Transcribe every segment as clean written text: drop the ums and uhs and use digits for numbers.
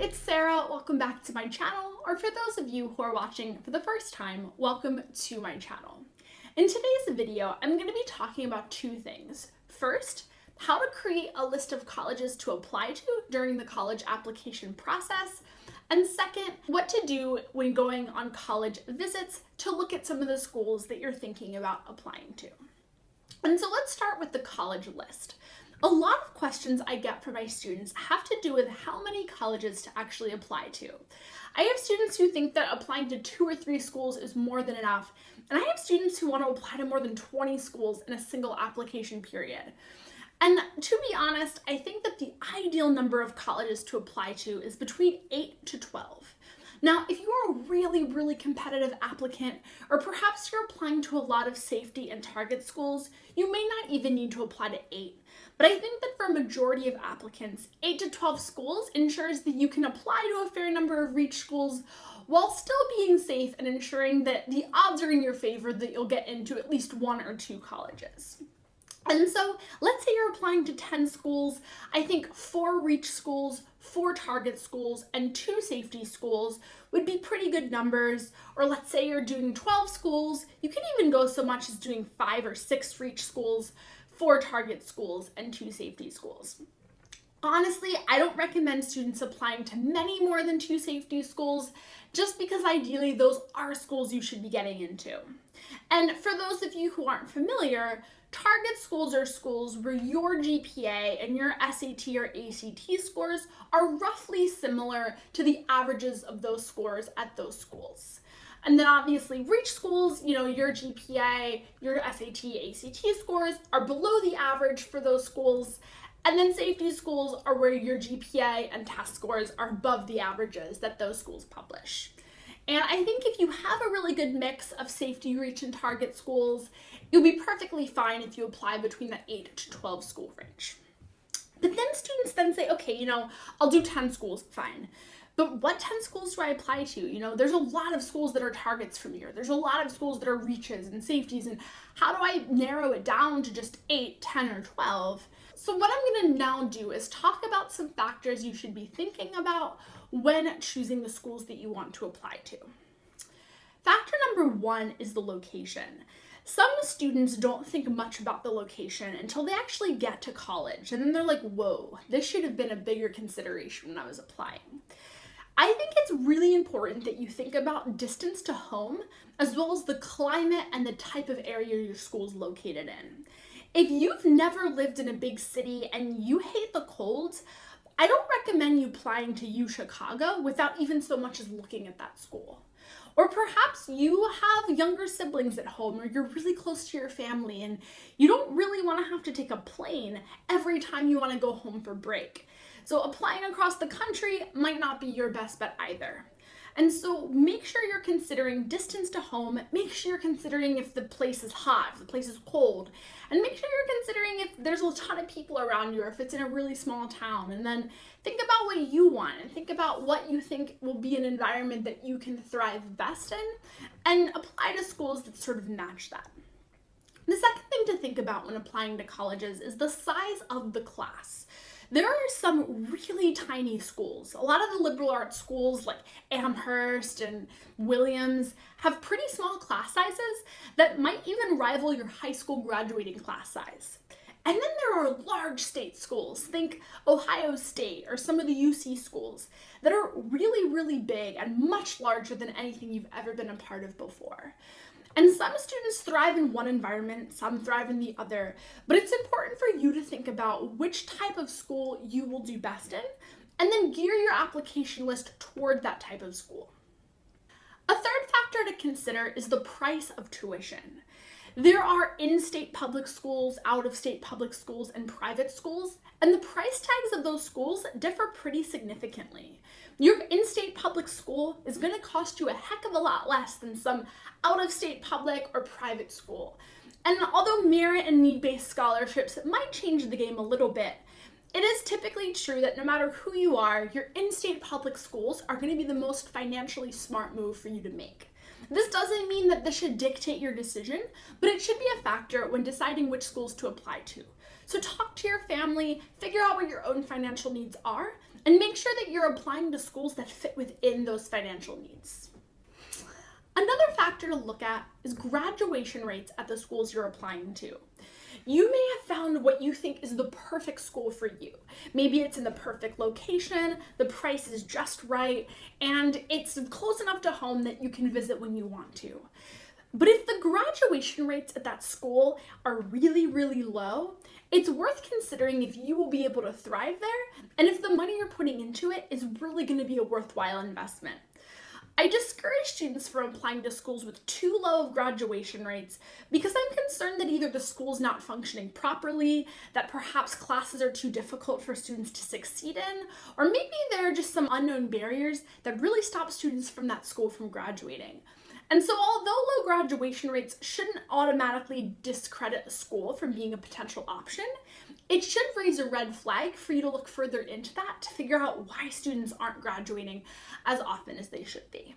it's Sarah. Welcome back to my channel, or for those of you who are watching for the first time, welcome to my channel. In today's video, I'm going to be talking about two things. First, how to create a list of colleges to apply to during the college application process. And second, what to do when going on college visits to look at some of the schools that you're thinking about applying to. And so let's start with the college list. A lot of questions I get from my students have to do with how many colleges to actually apply to. I have students who think that applying to 2 or 3 schools is more than enough, and I have students who want to apply to more than 20 schools in a single application period. And to be honest, I think that the ideal number of colleges to apply to is between 8 to 12. Now, if you are a really competitive applicant, or perhaps you're applying to a lot of safety and target schools, you may not even need to apply to 8. But I think that for a majority of applicants, 8 to 12 schools ensures that you can apply to a fair number of reach schools while still being safe and ensuring that the odds are in your favor that you'll get into at least 1 or 2 colleges. And so let's say you're applying to 10 schools. I think 4 reach schools, 4 target schools, and 2 safety schools would be pretty good numbers. Or let's say you're doing 12 schools. You can even go so much as doing 5 or 6 reach schools, 4 target schools, and 2 safety schools. Honestly, I don't recommend students applying to many more than 2 safety schools, just because ideally those are schools you should be getting into. And for those of you who aren't familiar, target schools are schools where your GPA and your SAT or ACT scores are roughly similar to the averages of those scores at those schools. And then obviously reach schools, your GPA, your SAT, ACT scores are below the average for those schools. And then safety schools are where your GPA and test scores are above the averages that those schools publish. And I think if you have a really good mix of safety, reach, and target schools, you'll be perfectly fine if you apply between the 8 to 12 school range. But then students then say, okay, I'll do 10 schools, fine. But what 10 schools do I apply to? There's a lot of schools that are targets from here. There's a lot of schools that are reaches and safeties. And how do I narrow it down to just 8, 10, or 12? So what I'm going to now do is talk about some factors you should be thinking about when choosing the schools that you want to apply to. Factor number 1 is the location. Some students don't think much about the location until they actually get to college, and then they're like, whoa, this should have been a bigger consideration when I was applying. I think it's really important that you think about distance to home, as well as the climate and the type of area your school is located in. If you've never lived in a big city and you hate the cold, I don't recommend you applying to UChicago without even so much as looking at that school. Or perhaps you have younger siblings at home, or you're really close to your family and you don't really want to have to take a plane every time you want to go home for break. So applying across the country might not be your best bet either. And so make sure you're considering distance to home, make sure you're considering if the place is hot, if the place is cold, and make sure you're considering if there's a ton of people around you or if it's in a really small town. And then think about what you want and think about what you think will be an environment that you can thrive best in and apply to schools that sort of match that. The second thing to think about when applying to colleges is the size of the class. There are some really tiny schools. A lot of the liberal arts schools like Amherst and Williams have pretty small class sizes that might even rival your high school graduating class size. And then there are large state schools, think Ohio State or some of the UC schools, that are really big and much larger than anything you've ever been a part of before. And some students thrive in one environment, some thrive in the other, but it's important for you to think about which type of school you will do best in, and then gear your application list toward that type of school. A third factor to consider is the price of tuition. There are in-state public schools, out-of-state public schools, and private schools, and the price tags of those schools differ pretty significantly. Your in-state public school is going to cost you a heck of a lot less than some out-of-state public or private school. And although merit and need-based scholarships might change the game a little bit, it is typically true that no matter who you are, your in-state public schools are going to be the most financially smart move for you to make. This doesn't mean that this should dictate your decision, but it should be a factor when deciding which schools to apply to. So talk to your family, figure out what your own financial needs are, and make sure that you're applying to schools that fit within those financial needs. Another factor to look at is graduation rates at the schools you're applying to. You may have found what you think is the perfect school for you. Maybe it's in the perfect location, the price is just right, and it's close enough to home that you can visit when you want to. But if the graduation rates at that school are really, really low, it's worth considering if you will be able to thrive there and if the money you're putting into it is really going to be a worthwhile investment. I discourage students from applying to schools with too low of graduation rates because I'm concerned that either the school's not functioning properly, that perhaps classes are too difficult for students to succeed in, or maybe there are just some unknown barriers that really stop students from that school from graduating. And so although low graduation rates shouldn't automatically discredit a school from being a potential option, it should raise a red flag for you to look further into that to figure out why students aren't graduating as often as they should be.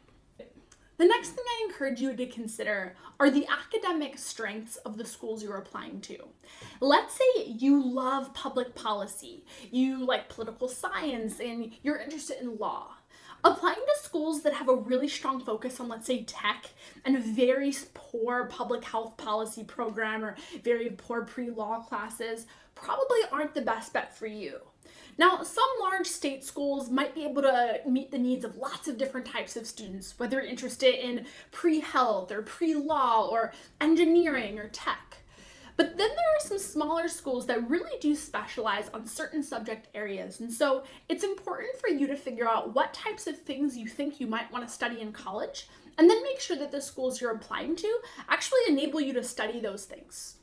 The next thing I encourage you to consider are the academic strengths of the schools you're applying to. Let's say you love public policy, you like political science, and you're interested in law. Applying to schools that have a really strong focus on, let's say, tech and a very poor public health policy program or very poor pre-law classes probably aren't the best bet for you. Now, some large state schools might be able to meet the needs of lots of different types of students, whether you're interested in pre-health or pre-law or engineering or tech. But then there are some smaller schools that really do specialize on certain subject areas. And so it's important for you to figure out what types of things you think you might want to study in college, and then make sure that the schools you're applying to actually enable you to study those things.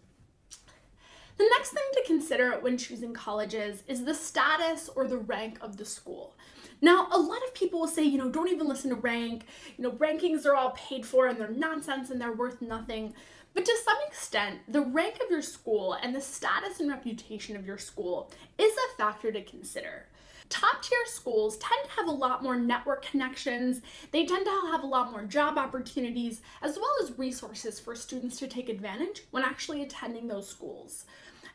The next thing to consider when choosing colleges is the status or the rank of the school. Now, a lot of people will say, don't even listen to rank. Rankings are all paid for and they're nonsense and they're worth nothing. But to some extent, the rank of your school and the status and reputation of your school is a factor to consider. Top tier schools tend to have a lot more network connections, they tend to have a lot more job opportunities, as well as resources for students to take advantage when actually attending those schools.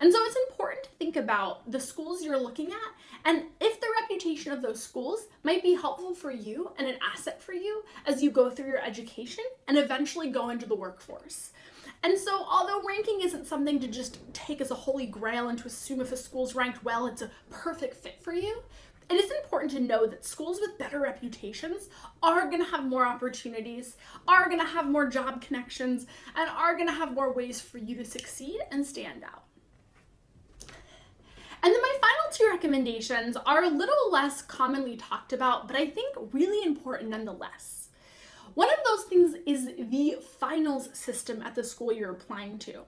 And so it's important to think about the schools you're looking at and if the reputation of those schools might be helpful for you and an asset for you as you go through your education and eventually go into the workforce. And so although ranking isn't something to just take as a holy grail and to assume if a school's ranked well, it's a perfect fit for you, it is important to know that schools with better reputations are going to have more opportunities, are going to have more job connections, and are going to have more ways for you to succeed and stand out. And then my final two recommendations are a little less commonly talked about, but I think really important nonetheless. One of those things is the finals system at the school you're applying to.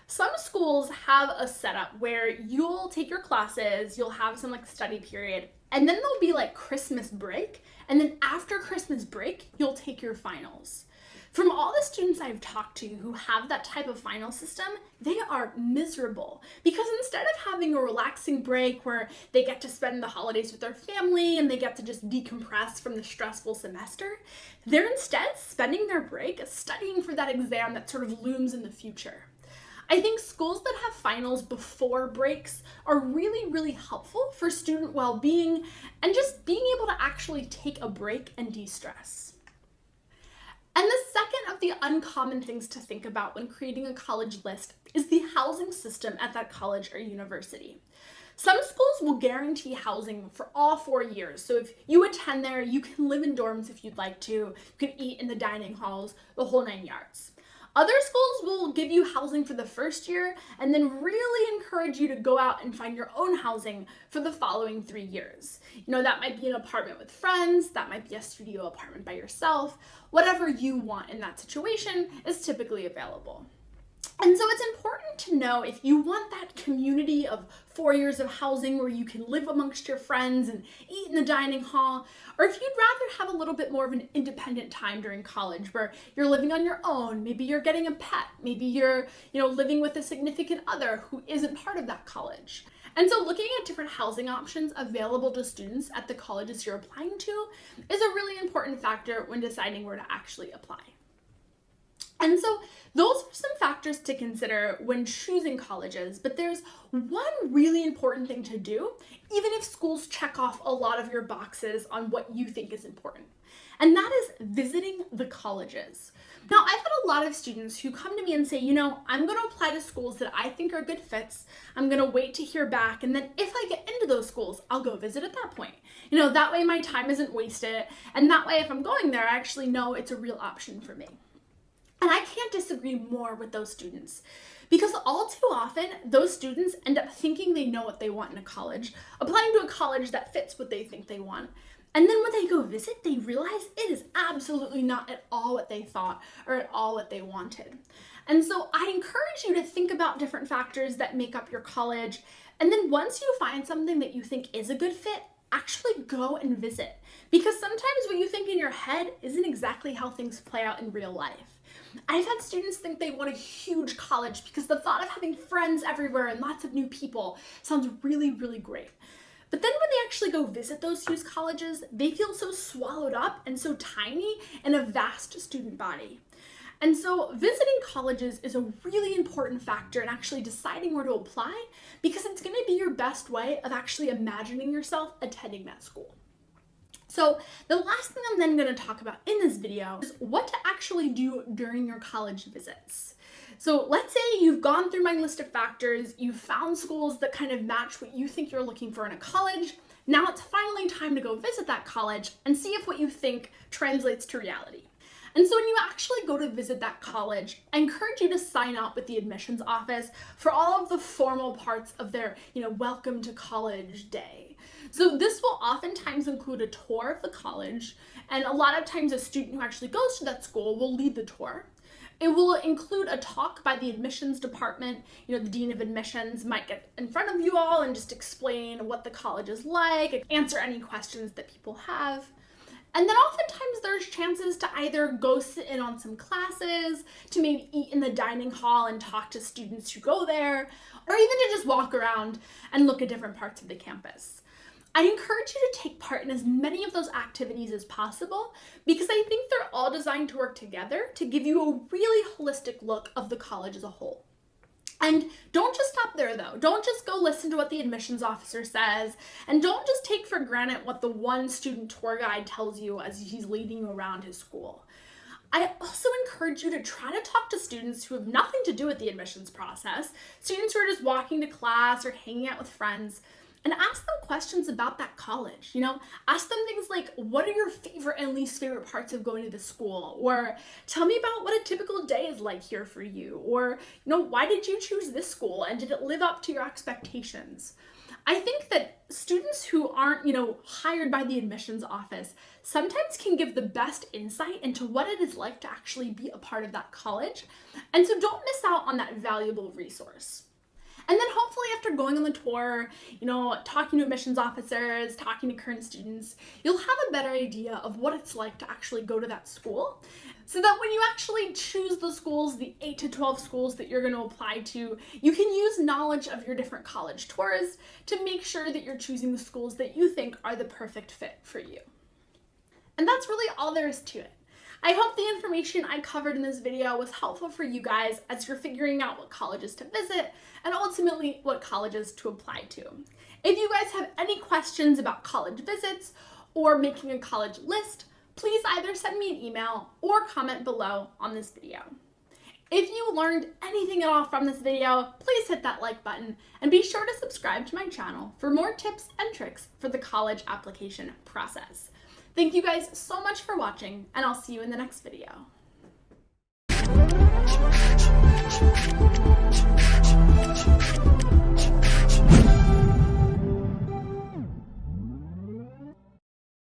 Some schools have a setup where you'll take your classes, you'll have some study period, and then there'll be Christmas break, and then after Christmas break, you'll take your finals. From all the students I've talked to who have that type of final system, they are miserable because instead of having a relaxing break where they get to spend the holidays with their family and they get to just decompress from the stressful semester, they're instead spending their break studying for that exam that sort of looms in the future. I think schools that have finals before breaks are really, really helpful for student well-being and just being able to actually take a break and de-stress. And the second of the uncommon things to think about when creating a college list is the housing system at that college or university. Some schools will guarantee housing for all 4 years. So if you attend there, you can live in dorms if you'd like to. You can eat in the dining halls, the whole 9 yards. Other schools will give you housing for the first year and then really encourage you to go out and find your own housing for the following 3 years. That might be an apartment with friends, that might be a studio apartment by yourself. Whatever you want in that situation is typically available. And so it's important to know if you want that community of 4 years of housing where you can live amongst your friends and eat in the dining hall, or if you'd rather have a little bit more of an independent time during college where you're living on your own, maybe you're getting a pet, maybe you're living with a significant other who isn't part of that college. And so looking at different housing options available to students at the colleges you're applying to is a really important factor when deciding where to actually apply. And so those are some factors to consider when choosing colleges, but there's one really important thing to do, even if schools check off a lot of your boxes on what you think is important. And that is visiting the colleges. Now, I've had a lot of students who come to me and say, I'm going to apply to schools that I think are good fits. I'm going to wait to hear back. And then if I get into those schools, I'll go visit at that point. That way my time isn't wasted. And that way, if I'm going there, I actually know it's a real option for me. And I can't disagree more with those students, because all too often, those students end up thinking they know what they want in a college, applying to a college that fits what they think they want. And then when they go visit, they realize it is absolutely not at all what they thought or at all what they wanted. And so I encourage you to think about different factors that make up your college. And then once you find something that you think is a good fit, actually go and visit. Because sometimes what you think in your head isn't exactly how things play out in real life. I've had students think they want a huge college because the thought of having friends everywhere and lots of new people sounds really, really great. But then when they actually go visit those huge colleges, they feel so swallowed up and so tiny in a vast student body. And so visiting colleges is a really important factor in actually deciding where to apply, because it's going to be your best way of actually imagining yourself attending that school. So the last thing I'm then going to talk about in this video is what to actually do during your college visits. So let's say you've gone through my list of factors, you've found schools that kind of match what you think you're looking for in a college. Now it's finally time to go visit that college and see if what you think translates to reality. And so when you actually go to visit that college, I encourage you to sign up with the admissions office for all of the formal parts of their, welcome to college day. So this will oftentimes include a tour of the college, and a lot of times a student who actually goes to that school will lead the tour. It will include a talk by the admissions department. The dean of admissions might get in front of you all and just explain what the college is like, answer any questions that people have. And then oftentimes there's chances to either go sit in on some classes, to maybe eat in the dining hall and talk to students who go there, or even to just walk around and look at different parts of the campus. I encourage you to take part in as many of those activities as possible, because I think they're all designed to work together to give you a really holistic look of the college as a whole. And don't just stop there though. Don't just go listen to what the admissions officer says, and don't just take for granted what the one student tour guide tells you as he's leading you around his school. I also encourage you to try to talk to students who have nothing to do with the admissions process, students who are just walking to class or hanging out with friends, and ask them questions about that college. Ask them things like, what are your favorite and least favorite parts of going to the school? Or tell me about what a typical day is like here for you. Or, why did you choose this school? And did it live up to your expectations? I think that students who aren't, hired by the admissions office sometimes can give the best insight into what it is like to actually be a part of that college. And so don't miss out on that valuable resource. And then hopefully after going on the tour, talking to admissions officers, talking to current students, you'll have a better idea of what it's like to actually go to that school, so that when you actually choose the schools, the 8 to 12 schools that you're going to apply to, you can use knowledge of your different college tours to make sure that you're choosing the schools that you think are the perfect fit for you. And that's really all there is to it. I hope the information I covered in this video was helpful for you guys as you're figuring out what colleges to visit and ultimately what colleges to apply to. If you guys have any questions about college visits or making a college list, please either send me an email or comment below on this video. If you learned anything at all from this video, please hit that like button and be sure to subscribe to my channel for more tips and tricks for the college application process. Thank you guys so much for watching, and I'll see you in the next video.